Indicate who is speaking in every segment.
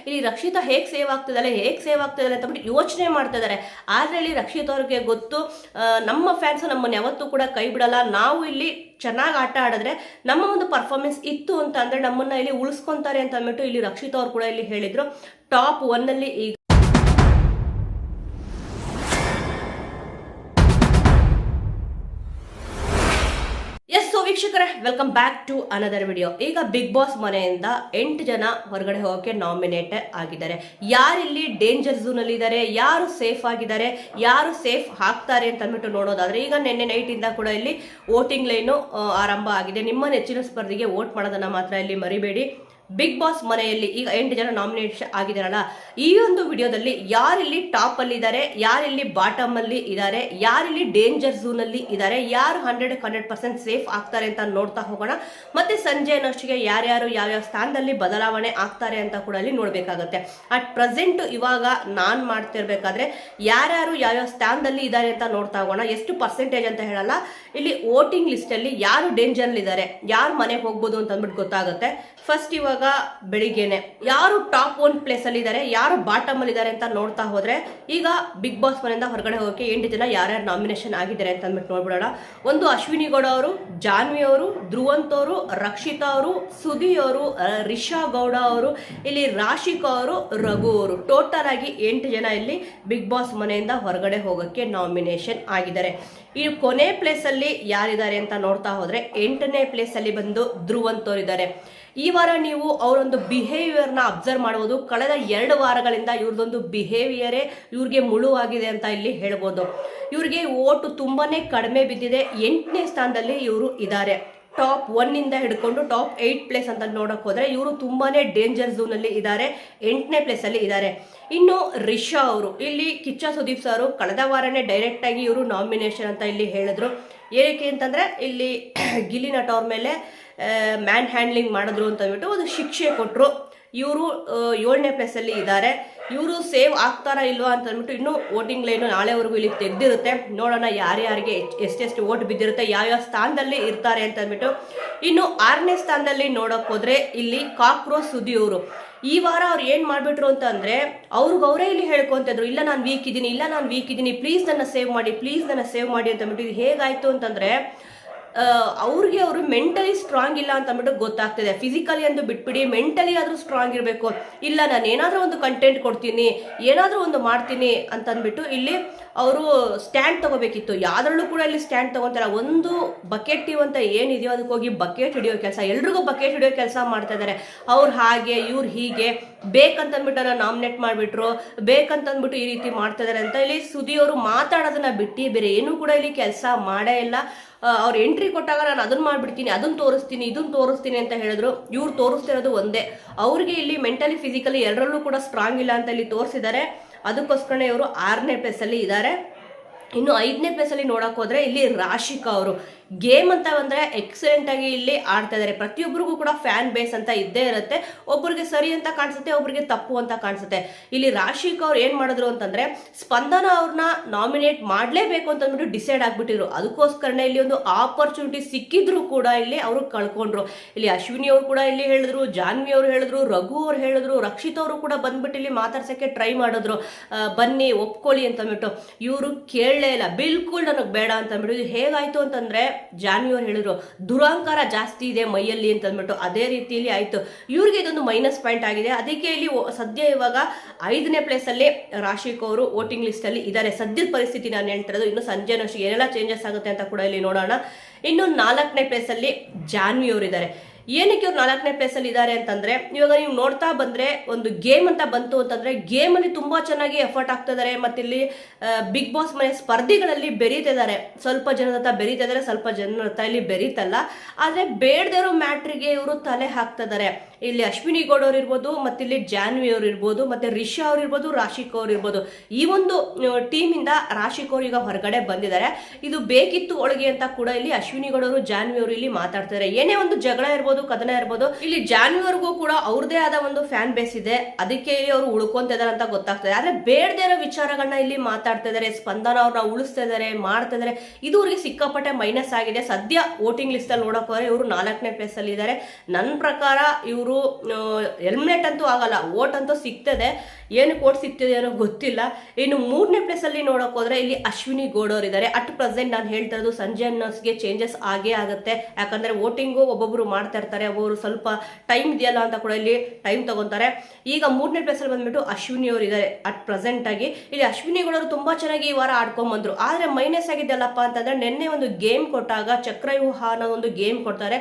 Speaker 1: ಇಲ್ಲಿ ರಕ್ಷಿತಾ ಹೇಗೆ ಸೇವ್ ಆಗ್ತಿದ್ದಾಳೆ ಅಂತ ಬಿಟ್ಟು ಯೋಚನೆ ಮಾಡ್ತಾ ಇದ್ದಾರೆ. ಆದ್ರೆ ಇಲ್ಲಿ ರಕ್ಷಿತಾ ಅವ್ರಿಗೆ ಗೊತ್ತು, ನಮ್ಮ ಫ್ಯಾನ್ಸ್ ನಮ್ಮನ್ನು ಯಾವತ್ತೂ ಕೂಡ ಕೈ ಬಿಡಲ್ಲ. ನಾವು ಇಲ್ಲಿ ಚೆನ್ನಾಗಿ ಆಟ ಆಡಿದ್ರೆ ನಮ್ಮ ಒಂದು ಪರ್ಫಾರ್ಮೆನ್ಸ್ ಇತ್ತು ಅಂತ ಅಂದ್ರೆ ನಮ್ಮನ್ನ ಇಲ್ಲಿ ಉಳಿಸ್ಕೊಂತಾರೆ ಅಂತ ಅಂದ್ಬಿಟ್ಟು ಇಲ್ಲಿ ರಕ್ಷಿತಾ ಅವ್ರು ಕೂಡ ಇಲ್ಲಿ ಹೇಳಿದ್ರು. ಟಾಪ್ 1 ಅಲ್ಲಿ ಈಗ ವೀಕ್ಷಕರೇ, welcome back to another video. ಈಗ ಬಿಗ್ ಬಾಸ್ ಮನೆಯಿಂದ 8 ಜನ ಹೊರಗಡೆ ಹೋಗೋಕೆ ನಾಮಿನೇಟ್ ಆಗಿದ್ದಾರೆ. ಯಾರಿಲ್ಲಿ ಡೇಂಜರ್ ಝೋನ್ ಅಲ್ಲಿ ಇದ್ದಾರೆ, ಯಾರು ಸೇಫ್ ಆಗಿದ್ದಾರೆ, ಯಾರು ಸೇಫ್ ಆಗ್ತಾರೆ ಅಂತ ಅಂದ್ಬಿಟ್ಟು ನೋಡೋದಾದ್ರೆ, ಈಗ ನಿನ್ನೆ ನೈಟ್ ಇಂದ ಕೂಡ ಇಲ್ಲಿ ವೋಟಿಂಗ್ ಲೈನು ಆರಂಭ ಆಗಿದೆ. ನಿಮ್ಮ ನೆಚ್ಚಿನ ಸ್ಪರ್ಧಿಗೆ ವೋಟ್ ಮಾಡೋದನ್ನ ಮಾತ್ರ ಇಲ್ಲಿ ಮರಿಬೇಡಿ. ಬಿಗ್ ಬಾಸ್ ಮನೆಯಲ್ಲಿ ಈಗ 8 ಜನ ನಾಮಿನೇಷನ್ ಆಗಿದಾರಲ್ಲ, ಈ ಒಂದು ವಿಡಿಯೋದಲ್ಲಿ ಯಾರಿಲ್ಲಿ ಟಾಪ್ ಅಲ್ಲಿ ಇದ್ದಾರೆ, ಯಾರಿಲ್ಲಿ ಬಾಟಮ್ ಅಲ್ಲಿ ಇದ್ದಾರೆ, ಯಾರಿಲ್ಲಿ ಡೇಂಜರ್ ಝೋನ್ ಅಲ್ಲಿ ಇದ್ದಾರೆ, ಯಾರು 100% ಸೇಫ್ ಆಗ್ತಾರೆ ಅಂತ ನೋಡ್ತಾ ಹೋಗೋಣ. ಮತ್ತೆ ಸಂಜೆ ಅನ್ನೋಷ್ಟಿಗೆ ಯಾರ್ಯಾರು ಯಾವ್ಯಾವ ಸ್ಥಾನದಲ್ಲಿ ಬದಲಾವಣೆ ಆಗ್ತಾರೆ ಅಂತ ಕೂಡ ಅಲ್ಲಿ ನೋಡ್ಬೇಕಾಗತ್ತೆ. ಅಟ್ ಪ್ರೆಸೆಂಟ್ ಇವಾಗ ನಾನ್ ಮಾಡ್ತಿರ್ಬೇಕಾದ್ರೆ ಯಾರ್ಯಾರು ಯಾವ್ಯಾವ ಸ್ಥಾನದಲ್ಲಿ ಇದ್ದಾರೆ ಅಂತ ನೋಡ್ತಾ ಹೋಗೋಣ. ಎಷ್ಟು ಪರ್ಸೆಂಟೇಜ್ ಅಂತ ಹೇಳಲ್ಲ, ಇಲ್ಲಿ ವೋಟಿಂಗ್ ಲಿಸ್ಟ್ ಅಲ್ಲಿ ಯಾರು ಡೇಂಜರ್ ಅಲ್ಲಿ ಇದ್ದಾರೆ, ಯಾರು ಮನೆಗೆ ಹೋಗ್ಬೋದು ಅಂತ ಅಂದ್ಬಿಟ್ಟು ಗೊತ್ತಾಗುತ್ತೆ. ಫಸ್ಟ್ ಇವಾಗ ಬೆಳಿಗ್ಗೆನೆ ಯಾರು ಟಾಪ್ 1 ಪ್ಲೇಸ್ ಅಲ್ಲಿ ಇದ್ದಾರೆ, ಯಾರು ಬಾಟಮ್ ಅಲ್ಲಿ ಇದ್ದಾರೆ ಅಂತ ನೋಡ್ತಾ ಹೋದ್ರೆ, ಈಗ ಬಿಗ್ ಬಾಸ್ ಮನೆಯಿಂದ ಹೊರಗಡೆ ಹೋಗಕ್ಕೆ 8 ಜನ ಯಾರ್ಯಾರು ನಾಮಿನೇಷನ್ ಆಗಿದ್ದಾರೆ ಅಂತ ಅಂದ್ಬಿಟ್ಟು ನೋಡ್ಬಿಡೋಣ. ಒಂದು ಅಶ್ವಿನಿ ಗೌಡ ಅವರು, ಜಾನ್ವಿ ಅವರು, ಧ್ರುವಂತ್ ಅವರು, ರಕ್ಷಿತಾ ಅವರು, ಸುದಿ ಅವರು, ರಿಷಾ ಗೌಡ ಅವರು, ಇಲ್ಲಿ ರಾಶಿಕಾ ಅವರು, ರಘು ಅವರು, ಟೋಟಲ್ ಆಗಿ 8 ಜನ ಇಲ್ಲಿ ಬಿಗ್ ಬಾಸ್ ಮನೆಯಿಂದ ಹೊರಗಡೆ ಹೋಗಕ್ಕೆ ನಾಮಿನೇಷನ್ ಆಗಿದ್ದಾರೆ. ಈ ಕೊನೆ ಪ್ಲೇಸ್ ಅಲ್ಲಿ ಯಾರಿದ್ದಾರೆ ಅಂತ ನೋಡ್ತಾ ಹೋದ್ರೆ 8ನೇ ಪ್ಲೇಸ್ ಅಲ್ಲಿ ಬಂದು ಧ್ರುವಂತ್ ಅವರು ಇದ್ದಾರೆ. ಈ ವಾರ ನೀವು ಅವರೊಂದು ಬಿಹೇವಿಯರ್ನ ಅಬ್ಸರ್ವ್ ಮಾಡಬಹುದು. ಕಳೆದ 2 ವಾರಗಳಿಂದ ಇವ್ರದೊಂದು ಬಿಹೇವಿಯರೇ ಇವ್ರಿಗೆ ಮುಳುವಾಗಿದೆ ಅಂತ ಇಲ್ಲಿ ಹೇಳ್ಬೋದು. ಇವ್ರಿಗೆ ಓಟು ತುಂಬಾನೇ ಕಡಿಮೆ ಬಿದ್ದಿದೆ. 8ನೇ ಸ್ಥಾನದಲ್ಲಿ ಇವರು ಇದ್ದಾರೆ. ಟಾಪ್ 1 ಇಂದ ಹಿಡ್ಕೊಂಡು ಟಾಪ್ 8 ಪ್ಲೇಸ್ ಅಂತ ನೋಡಕ್ ಹೋದ್ರೆ ಇವರು ತುಂಬಾನೇ ಡೇಂಜರ್ ಝೋನ್ ಅಲ್ಲಿ ಇದ್ದಾರೆ. 8ನೇ ಪ್ಲೇಸ್ ಅಲ್ಲಿ ಇದ್ದಾರೆ. ಇನ್ನು ರಿಷಾ ಅವರು, ಇಲ್ಲಿ ಕಿಚ್ಚ ಸುದೀಪ್ ಸರ್ ಕಳೆದ ವಾರನೇ ಡೈರೆಕ್ಟ್ ಆಗಿ ಇವರು ನಾಮಿನೇಷನ್ ಅಂತ ಇಲ್ಲಿ ಹೇಳಿದ್ರು. ಏನಕ್ಕೆ ಅಂತಂದ್ರೆ ಇಲ್ಲಿ ಗಿಲ್ಲಿ ನಟ ಅವ್ರ ಮೇಲೆ ಮ್ಯಾನ್ ಹ್ಯಾಂಡ್ಲಿಂಗ್ ಮಾಡಿದ್ರು ಅಂತ ಅಂದ್ಬಿಟ್ಟು ಒಂದು ಶಿಕ್ಷೆ ಕೊಟ್ಟರು. ಇವರು 7ನೇ ಪ್ಲೇಸ್ ಅಲ್ಲಿ ಇದ್ದಾರೆ. ಇವರು ಸೇವ್ ಆಗ್ತಾರಾ ಇಲ್ವಾ ಅಂತ ಅಂದ್ಬಿಟ್ಟು ಇನ್ನು ವೋಟಿಂಗ್ ಲೈನು ನಾಳೆವರೆಗೂ ಇಲ್ಲಿ ತೆಗೆದಿರುತ್ತೆ. ನೋಡೋಣ ಯಾರ್ಯಾರಿಗೆ ಎಷ್ಟೆಷ್ಟು ವೋಟ್ ಬಿದ್ದಿರುತ್ತೆ, ಯಾವ್ಯಾವ ಸ್ಥಾನದಲ್ಲಿ ಇರ್ತಾರೆ ಅಂತ ಅಂದ್ಬಿಟ್ಟು. ಇನ್ನು 6ನೇ ಸ್ಥಾನದಲ್ಲಿ ನೋಡಕ್ ಹೋದ್ರೆ ಇಲ್ಲಿ ಕಾಕ್ರೋಚ್ ಸುದಿ ಅವರು, ಈ ವಾರ ಅವ್ರು ಏನ್ ಮಾಡ್ಬಿಟ್ರು ಅಂತ ಅಂದ್ರೆ ಅವ್ರೇ ಇಲ್ಲಿ ಹೇಳ್ಕೊಂತಿದ್ರು, ಇಲ್ಲ ನಾನು ವೀಕ್ ಇದ್ದೀನಿ, ಪ್ಲೀಸ್ ನನ್ನ ಸೇವ್ ಮಾಡಿ ಅಂತ ಅಂದ್ಬಿಟ್ಟು. ಇದು ಹೇಗಾಯ್ತು ಅಂತಂದ್ರೆ ಅವ್ರಿಗೆ ಅವರು ಮೆಂಟಲಿ ಸ್ಟ್ರಾಂಗ್ ಇಲ್ಲ ಅಂತ ಅಂದ್ಬಿಟ್ಟು ಗೊತ್ತಾಗ್ತಿದೆ. ಫಿಸಿಕಲಿ ಅಂದು ಬಿಟ್ಬಿಡಿ, ಮೆಂಟಲಿ ಆದ್ರೂ ಸ್ಟ್ರಾಂಗ್ ಇರಬೇಕು. ಇಲ್ಲ ನಾನು ಏನಾದ್ರೂ ಒಂದು ಕಂಟೆಂಟ್ ಕೊಡ್ತೀನಿ, ಏನಾದ್ರೂ ಒಂದು ಮಾಡ್ತೀನಿ ಅಂತ ಅಂದ್ಬಿಟ್ಟು ಇಲ್ಲಿ ಅವರು ಸ್ಟ್ಯಾಂಡ್ ತಗೋಬೇಕಿತ್ತು. ಯಾವ್ದ್ರಲ್ಲೂ ಕೂಡ ಇಲ್ಲಿ ಸ್ಟ್ಯಾಂಡ್ ತಗೊಂತಾರ. ಒಂದು ಬಕೆಟ್ ಅಂತ ಏನಿದೆಯೋ ಅದಕ್ಕೆ ಹೋಗಿ ಬಕೆಟ್ ಹಿಡಿಯೋ ಕೆಲಸ, ಎಲ್ರಿಗೂ ಬಕೆಟ್ ಹಿಡಿಯೋ ಕೆಲಸ ಮಾಡ್ತಾ ಇದ್ದಾರೆ. ಅವ್ರು ಹಾಗೆ ಇವ್ರು ಹೀಗೆ, ಬೇಕಂತಂದ್ಬಿಟ್ಟು ನಾಮಿನೇಟ್ ಮಾಡಿಬಿಟ್ರು, ಬೇಕಂತಂದ್ಬಿಟ್ಟು ಈ ರೀತಿ ಮಾಡ್ತಾ ಇದಾರೆ ಅಂತ ಇಲ್ಲಿ ಸುದಿ ಅವರು ಮಾತಾಡೋದನ್ನ ಬಿಟ್ಟು ಬೇರೆ ಏನೂ ಕೂಡ ಇಲ್ಲಿ ಕೆಲಸ ಮಾಡೇ ಇಲ್ಲ. ಅವ್ರು ಎಂಟ್ರಿ ಕೊಟ್ಟಾಗ ನಾನು ಅದನ್ನ ಮಾಡ್ಬಿಡ್ತೀನಿ, ಇದನ್ನ ತೋರಿಸ್ತೀನಿ ಅಂತ ಹೇಳಿದ್ರು. ಇವ್ರು ತೋರಿಸ್ತಿರೋದು ಒಂದೇ, ಅವ್ರಿಗೆ ಇಲ್ಲಿ ಮೆಂಟಲಿ ಫಿಸಿಕಲಿ ಎರಡರಲ್ಲೂ ಕೂಡ ಸ್ಟ್ರಾಂಗ್ ಇಲ್ಲ ಅಂತ ಇಲ್ಲಿ ತೋರಿಸಿದ್ದಾರೆ. ಅದಕ್ಕೋಸ್ಕರ ಇವರು 6ನೇ ಪ್ಲೇಸ್ ಅಲ್ಲಿ ಇದ್ದಾರೆ. ಇನ್ನು 5ನೇ ಪ್ಲೇಸ್ ಅಲ್ಲಿ ನೋಡಕ್ ಹೋದ್ರೆ ಇಲ್ಲಿ ರಾಶಿಕಾ ಅವರು ಗೇಮ್ ಅಂತ ಬಂದ್ರೆ ಎಕ್ಸಲೆಂಟ್ ಆಗಿ ಇಲ್ಲಿ ಆಡ್ತಾ ಇದಾರೆ. ಪ್ರತಿಯೊಬ್ಬರಿಗೂ ಕೂಡ ಫ್ಯಾನ್ ಬೇಸ್ ಅಂತ ಇದ್ದೇ ಇರುತ್ತೆ. ಒಬ್ಬರಿಗೆ ಸರಿ ಅಂತ ಕಾಣಿಸುತ್ತೆ, ಒಬ್ಬರಿಗೆ ತಪ್ಪು ಅಂತ ಕಾಣಿಸುತ್ತೆ. ಇಲ್ಲಿ ರಾಶಿಕಾ ಅವ್ರು ಏನ್ ಮಾಡಿದ್ರು ಅಂತಂದ್ರೆ ಸ್ಪಂದನ ಅವ್ರನ್ನ ನಾಮಿನೇಟ್ ಮಾಡ್ಲೇಬೇಕು ಅಂತ ಅಂದ್ಬಿಟ್ಟು ಡಿಸೈಡ್ ಆಗ್ಬಿಟ್ಟಿದ್ರು. ಅದಕ್ಕೋಸ್ಕರನೇ ಇಲ್ಲಿ ಒಂದು ಆಪರ್ಚುನಿಟಿ ಸಿಕ್ಕಿದ್ರು ಕೂಡ ಇಲ್ಲಿ ಅವರು ಕಳ್ಕೊಂಡ್ರು. ಇಲ್ಲಿ ಅಶ್ವಿನಿ ಅವರು ಕೂಡ ಇಲ್ಲಿ ಹೇಳಿದ್ರು, ಜಾನ್ವಿ ಅವರು ಹೇಳಿದ್ರು, ರಘು ಅವ್ರು ಹೇಳಿದ್ರು, ರಕ್ಷಿತ್ ಅವರು ಕೂಡ ಬಂದ್ಬಿಟ್ಟು ಇಲ್ಲಿ ಮಾತಾಡ್ಸಕ್ಕೆ ಟ್ರೈ ಮಾಡಿದ್ರು, ಬನ್ನಿ ಒಪ್ಕೊಳ್ಳಿ ಅಂತ ಅಂದ್ಬಿಟ್ಟು. ಇವರು ಕೇಳಲೇ ಇಲ್ಲ, ಬಿಲ್ಕುಲ್ ನನಗೆ ಬೇಡ ಅಂತ ಅಂದ್ಬಿಟ್ಟು. ಇದು ಹೇಗಾಯ್ತು ಅಂತಂದ್ರೆ ಜಾನ್ವಿ ಅವ್ರು ಹೇಳಿದ್ರು ದುರಹಂಕಾರ ಜಾಸ್ತಿ ಇದೆ ಮೈಯಲ್ಲಿ ಅಂತ ಅಂದ್ಬಿಟ್ಟು. ಅದೇ ರೀತಿಯಲ್ಲಿ ಆಯ್ತು. ಇವ್ರಿಗೆ ಇದೊಂದು ಮೈನಸ್ ಪಾಯಿಂಟ್ ಆಗಿದೆ. ಅದಕ್ಕೆ ಇಲ್ಲಿ ಸದ್ಯ ಇವಾಗ 5ನೇ ಪ್ಲೇಸ್ ಅಲ್ಲಿ ರಾಶಿಕಾ ಅವರು ವೋಟಿಂಗ್ ಲಿಸ್ಟ್ ಅಲ್ಲಿ ಇದ್ದಾರೆ. ಸದ್ಯದ ಪರಿಸ್ಥಿತಿ ನಾನು ಹೇಳ್ತಿರೋದು. ಇನ್ನು ಸಂಜೆ ಏನೆಲ್ಲ ಚೇಂಜಸ್ ಆಗುತ್ತೆ ಅಂತ ಕೂಡ ಇಲ್ಲಿ ನೋಡೋಣ. ಇನ್ನು 4ನೇ ಪ್ಲೇಸ್ ಅಲ್ಲಿ ಜಾನ್ವಿ ಅವರು ಇದ್ದಾರೆ. ಏನಕ್ಕೆ ಅವ್ರು 4ನೇ ಪ್ಲೇಸ್ ಅಲ್ಲಿ ಇದ್ದಾರೆ ಅಂತಂದ್ರೆ, ಇವಾಗ ನೀವು ನೋಡ್ತಾ ಬಂದ್ರೆ ಒಂದು ಗೇಮ್ ಅಂತ ಬಂತು ಅಂತಂದ್ರೆ ಗೇಮ್ ಅಲ್ಲಿ ತುಂಬಾ ಚೆನ್ನಾಗಿ ಎಫರ್ಟ್ ಆಗ್ತಾ ಇದಾರೆ. ಮತ್ತೆ ಇಲ್ಲಿ ಬಿಗ್ ಬಾಸ್ ಮನೆ ಸ್ಪರ್ಧಿಗಳಲ್ಲಿ ಬೆರೀತಿದ್ದಾರೆ. ಸ್ವಲ್ಪ ಜನರ ಹತ್ರ ಬೆರೀತಾ ಇದಾರೆ, ಸ್ವಲ್ಪ ಜನರ ಹತ್ರ ಇಲ್ಲಿ ಬೆರೀತಲ್ಲ. ಆದ್ರೆ ಬೇಡದೇ ಇರೋ ಮ್ಯಾಟ್ರಿಗೆ ಇವರು ತಲೆ ಹಾಕ್ತಾ ಇದಾರೆ. ಇಲ್ಲಿ ಅಶ್ವಿನಿ ಗೌಡ ಅವ್ರು ಇರ್ಬೋದು, ಮತ್ತೆ ಇಲ್ಲಿ ಜಾನ್ವಿ ಅವ್ರು ಇರ್ಬೋದು, ಮತ್ತೆ ರಿಷಾ ಅವ್ರು ಇರ್ಬೋದು, ರಾಶಿಕಾ ಅವ್ರು ಇರ್ಬೋದು. ಈ ಒಂದು ಟೀಮ್ ಇಂದ ರಾಶಿಕಾ ಅವ್ರು ಈಗ ಹೊರಗಡೆ ಬಂದಿದ್ದಾರೆ. ಇದು ಬೇಕಿತ್ತು ಒಳಗೆ ಅಂತ ಕೂಡ ಇಲ್ಲಿ ಅಶ್ವಿನಿ ಗೌಡ ಅವರು, ಜಾನ್ವಿ ಅವರು ಇಲ್ಲಿ ಮಾತಾಡ್ತಾರೆ. ಏನೇ ಒಂದು ಜಗಳ ಇರ್ಬೋದು, ಕದನ ಇರ್ಬೋದು, ಇಲ್ಲಿ ಜಾನ್ವಿವರೆಗೂ ಕೂಡ ಅವ್ರದೇ ಆದ ಒಂದು ಫ್ಯಾನ್ ಬೇಸ್ ಇದೆ. ಅದಕ್ಕೆ ಇಲ್ಲಿ ಅವರು ಉಳ್ಕೊಂತ ಇದಾರೆ ಅಂತ ಗೊತ್ತಾಗ್ತದೆ. ಆದ್ರೆ ಬೇಡದೇ ಇರೋ ವಿಚಾರಗಳನ್ನ ಇಲ್ಲಿ ಮಾತಾಡ್ತಾ ಇದಾರೆ. ಸ್ಪಂದನ ಅವ್ರನ್ನ ಉಳಿಸ್ತಾ ಇದಾರೆ, ಮಾಡ್ತಾ ಇದಾರೆ. ಇದು ಅವ್ರಿಗೆ ಸಿಕ್ಕಾಪಟ್ಟೆ ಮೈನಸ್ ಆಗಿದೆ. ಸದ್ಯ ವೋಟಿಂಗ್ ಲಿಸ್ಟ್ ಅಲ್ಲಿ ನೋಡಕ್ ಹೋದ್ರೆ ಇವರು 4ನೇ ಪ್ಲೇಸ್ ಅಲ್ಲಿ ಇದ್ದಾರೆ. ನನ್ನ ಪ್ರಕಾರ ಇವರು ಇವರು ಎಲಿಮಿನೇಟ್ ಅಂತೂ ಆಗಲ್ಲ, ಓಟ್ ಅಂತೂ ಸಿಗ್ತದೆ, ಏನಕ್ಕೆ ಓಟ್ ಸಿಗ್ತದೆ ಅನ್ನೋ ಗೊತ್ತಿಲ್ಲ. ಇನ್ನು 3ನೇ ಪ್ಲೇಸಲ್ಲಿ ನೋಡೋಕೆ ಹೋದ್ರೆ ಇಲ್ಲಿ ಅಶ್ವಿನಿ ಗೌಡ ಅವರು ಇದ್ದಾರೆ. ಅಟ್ ಪ್ರೆಸೆಂಟ್ ನಾನು ಹೇಳ್ತಾ ಇರೋದು ಸಂಜೆ ಅನ್ನೋಸ್ಗೆ ಚೇಂಜಸ್ ಆಗೇ ಆಗುತ್ತೆ, ಯಾಕಂದ್ರೆ ವೋಟಿಂಗು ಒಬ್ಬೊಬ್ರು ಮಾಡ್ತಾ ಇರ್ತಾರೆ, ಒಬ್ಬೊಬ್ರು ಸ್ವಲ್ಪ ಟೈಮ್ ಇದೆಯಲ್ಲ ಅಂತ ಕೂಡ ಇಲ್ಲಿ ಟೈಮ್ ತಗೊಂತಾರೆ. ಈಗ 3ನೇ ಪ್ಲೇಸಲ್ಲಿ ಬಂದ್ಬಿಟ್ಟು ಅಶ್ವಿನಿ ಅವರು ಇದ್ದಾರೆ ಅಟ್ ಪ್ರೆಸೆಂಟ್ ಆಗಿ. ಇಲ್ಲಿ ಅಶ್ವಿನಿ ಗೌಡ ಅವರು ತುಂಬಾ ಚೆನ್ನಾಗಿ ಈ ವಾರ ಆಡ್ಕೊಂಡ್ಬಂದ್ರು. ಆದ್ರೆ ಮೈನಸ್ ಆಗಿದ್ದಲ್ಲಪ್ಪ ಅಂತಂದ್ರೆ ನಿನ್ನೆ ಒಂದು ಗೇಮ್ ಕೊಟ್ಟಾಗ ಚಕ್ರವ್ಯೂಹ ಅನ್ನೋ ಒಂದು ಗೇಮ್ ಕೊಡ್ತಾರೆ,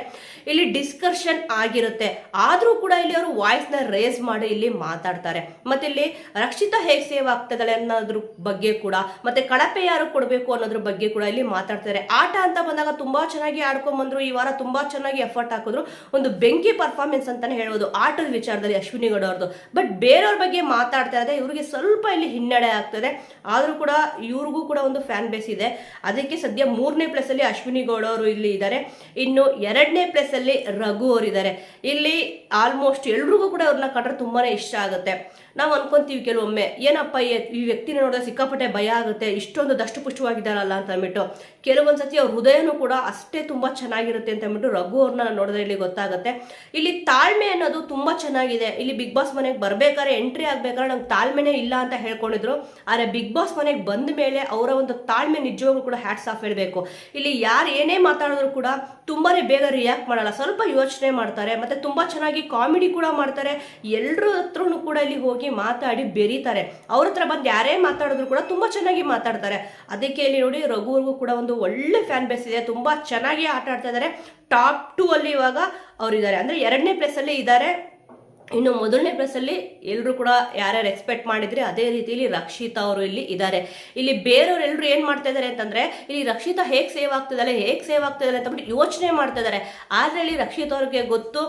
Speaker 1: ಇಲ್ಲಿ ಡಿಸ್ಕಷನ್ ಆಗಿರುತ್ತೆ, ಆದ್ರೂ ಕೂಡ ಇಲ್ಲಿ ಅವರು ವಾಯ್ಸ್ ನ ರೇಸ್ ಮಾಡಿ ಇಲ್ಲಿ ಮಾತಾಡ್ತಾರೆ. ಮತ್ತೆ ಇಲ್ಲಿ ರಕ್ಷಿತಾ ಹೇಗೆ ಸೇವ್ ಆಗ್ತದಾಳೆ ಅನ್ನೋದ್ರ ಬಗ್ಗೆ ಕೂಡ, ಮತ್ತೆ ಕಳಪೆ ಯಾರು ಕೊಡಬೇಕು ಅನ್ನೋದ್ರ ಬಗ್ಗೆ ಕೂಡ ಇಲ್ಲಿ ಮಾತಾಡ್ತಾರೆ. ಆಟ ಅಂತ ಬಂದಾಗ ತುಂಬಾ ಚೆನ್ನಾಗಿ ಆಡ್ಕೊಂಡ್ ಬಂದ್ರು, ಈ ವಾರ ತುಂಬಾ ಚೆನ್ನಾಗಿ ಎಫರ್ಟ್ ಹಾಕಿದ್ರು, ಒಂದು ಬೆಂಕಿ ಪರ್ಫಾರ್ಮೆನ್ಸ್ ಅಂತಾನೆ ಹೇಳ್ಬೋದು ಆಟದ ವಿಚಾರದಲ್ಲಿ ಅಶ್ವಿನಿ ಗೌಡ ಅವ್ರದ್ದು. ಬಟ್ ಬೇರೆಯವ್ರ ಬಗ್ಗೆ ಮಾತಾಡ್ತಾ ಇದ್ರೆ ಇವ್ರಿಗೆ ಸ್ವಲ್ಪ ಇಲ್ಲಿ ಹಿನ್ನಡೆ ಆಗ್ತದೆ, ಆದ್ರೂ ಕೂಡ ಇವ್ರಿಗೂ ಕೂಡ ಒಂದು ಫ್ಯಾನ್ ಬೇಸ್ ಇದೆ. ಅದಕ್ಕೆ ಸದ್ಯ 3ನೇ ಪ್ಲೇಸ್ ಅಲ್ಲಿ ಅಶ್ವಿನಿ ಗೌಡ ಅವರು ಇಲ್ಲಿ ಇದ್ದಾರೆ. ಇನ್ನು 2ನೇ ಪ್ಲೇಸ್ ಅಲ್ಲಿ ರಘು ಅವರು ಇದ್ದಾರೆ. ಇಲ್ಲಿ ಆಲ್ಮೋಸ್ಟ್ ಎಲ್ರಿಗೂ ಕೂಡ ಅವ್ರನ್ನ ಕಂಡ್ರೆ ತುಂಬಾನೇ ಇಷ್ಟ ಆಗುತ್ತೆ. ನಾವು ಅನ್ಕೊಂತೀವಿ ಕೆಲವೊಮ್ಮೆ, ಏನಪ್ಪ ಈ ವ್ಯಕ್ತಿನ ನೋಡಿದ್ರೆ ಸಿಕ್ಕಾಪಟ್ಟೆ ಭಯ ಆಗುತ್ತೆ, ಇಷ್ಟೊಂದು ದಷ್ಟಪುಷ್ಟವಾಗಿದ್ದಾರಲ್ಲ ಅಂತ ಅಂದ್ಬಿಟ್ಟು. ಕೆಲವೊಂದ್ಸತಿ ಅವ್ರ ಹೃದಯನೂ ಕೂಡ ಅಷ್ಟೇ ತುಂಬಾ ಚೆನ್ನಾಗಿರುತ್ತೆ ಅಂತ ಅಂದ್ಬಿಟ್ಟು ರಘು ಅವ್ರನ್ನ ನೋಡಿದ್ರೆ ಇಲ್ಲಿ ಗೊತ್ತಾಗುತ್ತೆ. ಇಲ್ಲಿ ತಾಳ್ಮೆ ಅನ್ನೋದು ತುಂಬಾ ಚೆನ್ನಾಗಿದೆ. ಇಲ್ಲಿ ಬಿಗ್ ಬಾಸ್ ಮನೆಗೆ ಬರ್ಬೇಕಾದ್ರೆ, ಎಂಟ್ರಿ ಆಗ್ಬೇಕಾದ್ರೆ ನಂಗೆ ತಾಳ್ಮೆನೇ ಇಲ್ಲ ಅಂತ ಹೇಳ್ಕೊಂಡಿದ್ರು, ಆದ್ರೆ ಬಿಗ್ ಬಾಸ್ ಮನೆಗೆ ಬಂದ ಮೇಲೆ ಅವರ ಒಂದು ತಾಳ್ಮೆ ನಿಜವಾಗ್ಲೂ ಕೂಡ ಹ್ಯಾಟ್ಸ್ ಆಫ್ ಹೇಳ್ಬೇಕು. ಇಲ್ಲಿ ಯಾರು ಏನೇ ಮಾತಾಡಿದ್ರು ಕೂಡ ತುಂಬಾನೇ ಬೇಗ ರಿಯಾಕ್ಟ್ ಮಾಡಲ್ಲ, ಸ್ವಲ್ಪ ಯೋಚನೆ ಮಾಡ್ತಾರೆ, ಮತ್ತೆ ತುಂಬಾ ಚೆನ್ನಾಗಿ ಕಾಮಿಡಿ ಕೂಡ ಮಾಡ್ತಾರೆ. ಎಲ್ಲರ ಹತ್ರನೂ ಕೂಡ ಇಲ್ಲಿ ಹೋಗಿ ಮಾತಾಡಿ ಬೆರೀತಾರೆ. ಅವ್ರ ಹತ್ರ ಬಂದು ಯಾರೇ ಮಾತಾಡಿದ್ರು ಕೂಡ ತುಂಬಾ ಚೆನ್ನಾಗಿ ಮಾತಾಡ್ತಾರೆ. ಅದಕ್ಕೆ ಇಲ್ಲಿ ನೋಡಿ ರಘುವರ್ಗೂ ಕೂಡ ಒಂದು ಒಳ್ಳೆ ಫ್ಯಾನ್ ಬೇಸ್ ಇದೆ, ತುಂಬಾ ಚೆನ್ನಾಗಿ ಆಟ ಆಡ್ತಾ ಇದ್ದಾರೆ. ಟಾಪ್ 2 ಅಲ್ಲಿ ಇವಾಗ ಅವ್ರಿದ್ದಾರೆ, ಅಂದ್ರೆ 2ನೇ ಪ್ಲೇಸ್ ಅಲ್ಲಿ ಇದ್ದಾರೆ. ಇನ್ನು 1ನೇ ಪ್ಲೇಸ್ ಅಲ್ಲಿ ಎಲ್ಲರೂ ಕೂಡ ಯಾರ್ಯಾರು ಎಕ್ಸ್ಪೆಕ್ಟ್ ಮಾಡಿದ್ರೆ ಅದೇ ರೀತಿಯಲ್ಲಿ ರಕ್ಷಿತಾ ಅವರು ಇಲ್ಲಿ ಇದ್ದಾರೆ. ಇಲ್ಲಿ ಬೇರೆಯವ್ರೆಲ್ಲರೂ ಏನ್ ಮಾಡ್ತಾ ಇದಾರೆ ಅಂತಂದ್ರೆ, ಇಲ್ಲಿ ರಕ್ಷಿತಾ ಹೇಗೆ ಸೇವ್ ಆಗ್ತಿದ್ದಾರೆ ಅಂತ ಬಿಟ್ಟು ಯೋಚನೆ ಮಾಡ್ತಾ ಇದಾರೆ. ಆದ್ರೆ ಇಲ್ಲಿ ರಕ್ಷಿತಾ ಅವ್ರಿಗೆ ಗೊತ್ತು,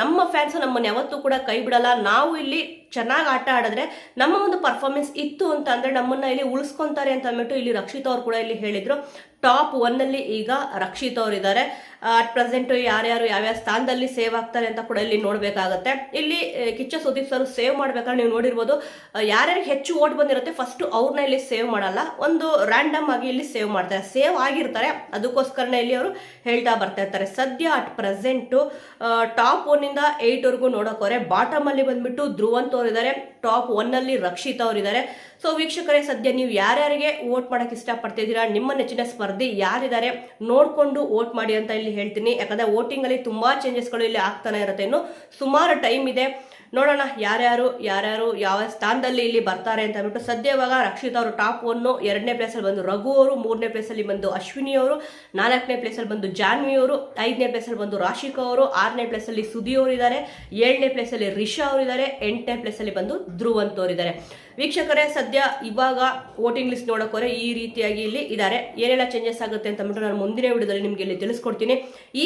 Speaker 1: ನಮ್ಮ ಫ್ಯಾನ್ಸ್ ನಮ್ಮನ್ನ ಯಾವತ್ತೂ ಕೂಡ ಕೈ ಬಿಡಲ್ಲ, ನಾವು ಇಲ್ಲಿ ಚೆನ್ನಾಗಿ ಆಟ ಆಡಿದ್ರೆ ನಮ್ಮ ಒಂದು ಪರ್ಫಾರ್ಮೆನ್ಸ್ ಇತ್ತು ಅಂತ ಅಂದ್ರೆ ನಮ್ಮನ್ನ ಇಲ್ಲಿ ಉಳಿಸ್ಕೊಂತಾರೆ ಅಂತ ಅಂದ್ಬಿಟ್ಟು ಇಲ್ಲಿ ರಕ್ಷಿತಾ ಅವ್ರು ಕೂಡ ಇಲ್ಲಿ ಹೇಳಿದ್ರು. ಟಾಪ್ 1 ಅಲ್ಲಿ ಈಗ ರಕ್ಷಿತಾ ಅವ್ರು ಇದ್ದಾರೆ. ಅಟ್ ಪ್ರೆಸೆಂಟ್ ಯಾರ್ಯಾರು ಯಾವ್ಯಾವ ಸ್ಥಾನದಲ್ಲಿ ಸೇವ್ ಆಗ್ತಾರೆ ಅಂತ ಕೂಡ ಇಲ್ಲಿ ನೋಡ್ಬೇಕಾಗತ್ತೆ. ಇಲ್ಲಿ ಕಿಚ್ಚ ಸುದೀಪ್ ಸರ್ ಸೇವ್ ಮಾಡ್ಬೇಕಾದ್ರೆ ನೀವು ನೋಡಿರ್ಬೋದು, ಯಾರ್ಯಾರಿಗೆ ಹೆಚ್ಚು ಓಟ್ ಬಂದಿರುತ್ತೆ ಫಸ್ಟ್ ಅವ್ರನ್ನ ಇಲ್ಲಿ ಸೇವ್ ಮಾಡಲ್ಲ, ಒಂದು ರ್ಯಾಂಡಮ್ ಆಗಿ ಇಲ್ಲಿ ಸೇವ್ ಮಾಡ್ತಾರೆ. ಸೇವ್ ಆಗಿರ್ತಾರೆ, ಅದಕ್ಕೋಸ್ಕರನೇ ಇಲ್ಲಿ ಅವರು ಹೇಳ್ತಾ ಬರ್ತಾ ಇರ್ತಾರೆ. ಸದ್ಯ ಅಟ್ ಪ್ರೆಸೆಂಟ್ ಟಾಪ್ 1 ಇಂದ 8 ವರೆಗೂ ನೋಡೋಕೋರೆ. ಬಾಟಮ್ ಅಲ್ಲಿ ಬಂದ್ಬಿಟ್ಟು ಧ್ರುವಂತ್ ಅವ್ರು ಇದ್ದಾರೆ, ಟಾಪ್ 1 ಅಲ್ಲಿ ರಕ್ಷಿತಾ ಅವ್ರು ಇದ್ದಾರೆ. ಸೊ ವೀಕ್ಷಕರೇ, ಸದ್ಯ ನೀವು ಯಾರ್ಯಾರಿಗೆ ವೋಟ್ ಮಾಡಕ್ ಇಷ್ಟಪಡ್ತಿದ್ದೀರಾ, ನಿಮ್ಮ ನೆಚ್ಚಿನ ಸ್ಪರ್ಧಿ ಯಾರಿದ್ದಾರೆ ನೋಡ್ಕೊಂಡು ವೋಟ್ ಮಾಡಿ ಅಂತ ಇಲ್ಲಿ ಹೇಳ್ತೀನಿ. ಯಾಕಂದ್ರೆ ವೋಟಿಂಗ್ ಅಲ್ಲಿ ತುಂಬಾ ಚೇಂಜಸ್ಗಳು ಇಲ್ಲಿ ಆಗ್ತಾನೆ ಇರುತ್ತೆ, ಇನ್ನು ಸುಮಾರು ಟೈಮ್ ಇದೆ. ನೋಡೋಣ ಯಾರ್ಯಾರು ಯಾವ ಸ್ಥಾನದಲ್ಲಿ ಇಲ್ಲಿ ಬರ್ತಾರೆ ಅಂತ ಅಂದ್ಬಿಟ್ಟು. ಸದ್ಯ ಇವಾಗ ರಕ್ಷಿತಾ ಅವರು ಟಾಪ್ 1, 2ನೇ ಪ್ಲೇಸ್ ಅಲ್ಲಿ ಬಂದು ರಘು ಅವರು, 3ನೇ ಪ್ಲೇಸ್ ಅಲ್ಲಿ ಬಂದು ಅಶ್ವಿನಿ ಅವರು, 4ನೇ ಪ್ಲೇಸ್ ಅಲ್ಲಿ ಬಂದು ಜಾನ್ವಿ ಅವರು, 5ನೇ ಪ್ಲೇಸ್ ಅಲ್ಲಿ ಬಂದು ರಾಶಿಕಾ ಅವರು, 6ನೇ ಪ್ಲೇಸ್ ಅಲ್ಲಿ ಸುದಿ ಅವರು ಇದ್ದಾರೆ, 7ನೇ ಪ್ಲೇಸ್ ಅಲ್ಲಿ ರಿಷಾ ಅವರು ಇದ್ದಾರೆ, 8ನೇ ಪ್ಲೇಸ್ ಅಲ್ಲಿ ಬಂದು ಧ್ರುವಂತ್ ಅವರು ಇದ್ದಾರೆ. ವೀಕ್ಷಕರೇ, ಸದ್ಯ ಇವಾಗ ವೋಟಿಂಗ್ ಲಿಸ್ಟ್ ನೋಡೋಕೋರೆ ಈ ರೀತಿಯಾಗಿ ಇಲ್ಲಿ ಇದ್ದಾರೆ. ಏನೆಲ್ಲ ಚೇಂಜಸ್ ಆಗುತ್ತೆ ಅಂತ ಅಂದ್ಬಿಟ್ಟು ನಾನು ಮುಂದಿನ ವಿಡಿಯೋದಲ್ಲಿ ನಿಮ್ಗೆ ಇಲ್ಲಿ ತಿಳಿಸ್ಕೊಡ್ತೀನಿ.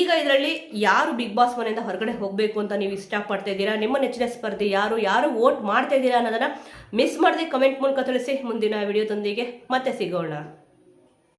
Speaker 1: ಈಗ ಇದರಲ್ಲಿ ಯಾರು ಬಿಗ್ ಬಾಸ್ ಮನೆಯಿಂದ ಹೊರಗಡೆ ಹೋಗಬೇಕು ಅಂತ ನೀವು ಇಷ್ಟಪಡ್ತಾ ಇದ್ದೀರಾ, ನಿಮ್ಮ ನೆಚ್ಚಿನ ಸ್ಪರ್ಧಿ ಯಾರು ವೋಟ್ ಮಾಡ್ತಾ ಇದ್ದೀರಾ ಅನ್ನೋದನ್ನ ಮಿಸ್ ಮಾಡದೆ ಕಮೆಂಟ್ ಮೂಲಕ ತಿಳಿಸಿ. ಮುಂದಿನ ವಿಡಿಯೋದೊಂದಿಗೆ ಮತ್ತೆ ಸಿಗೋಣ.